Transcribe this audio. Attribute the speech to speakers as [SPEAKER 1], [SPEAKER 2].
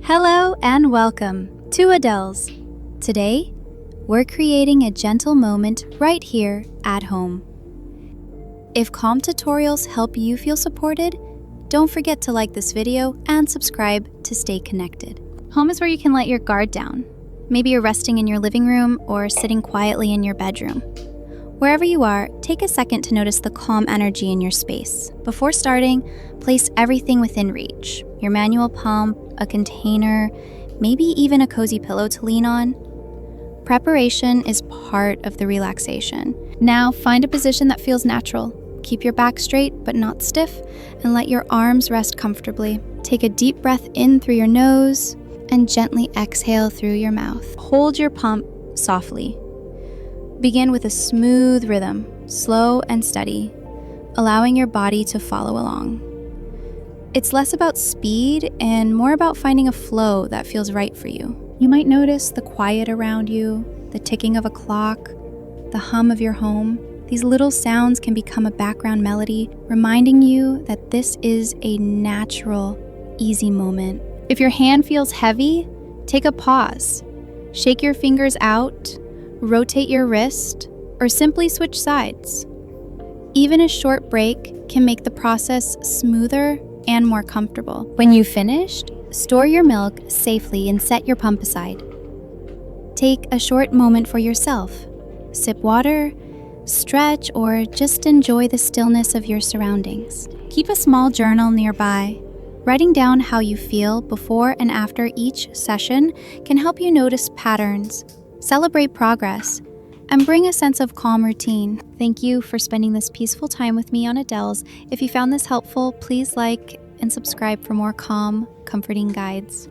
[SPEAKER 1] Hello and welcome to Adells. Today, we're creating a gentle moment right here at home. If calm tutorials help you feel supported, don't forget to like this video and subscribe to stay connected. Home is where you can let your guard down. Maybe you're resting in your living room or sitting quietly in your bedroom. Wherever you are, take a second to notice the calm energy in your space. Before starting, place everything within reach. Your manual pump, a container, maybe even a cozy pillow to lean on. Preparation is part of the relaxation. Now find a position that feels natural. Keep your back straight but not stiff, and let your arms rest comfortably. Take a deep breath in through your nose and gently exhale through your mouth. Hold your pump softly. Begin with a smooth rhythm, slow and steady, allowing your body to follow along. It's less about speed and more about finding a flow that feels right for you. You might notice the quiet around you, the ticking of a clock, the hum of your home. These little sounds can become a background melody, reminding you that this is a natural, easy moment. If your hand feels heavy, take a pause. Shake your fingers out, rotate your wrist, or simply switch sides. Even a short break can make the process smoother and more comfortable. When you've finished, store your milk safely and set your pump aside. Take a short moment for yourself. Sip water, stretch, or just enjoy the stillness of your surroundings. Keep a small journal nearby. Writing down how you feel before and after each session can help you notice patterns, celebrate progress, and bring a sense of calm routine. Thank you for spending this peaceful time with me on Adells. If you found this helpful, please like and subscribe for more calm, comforting guides.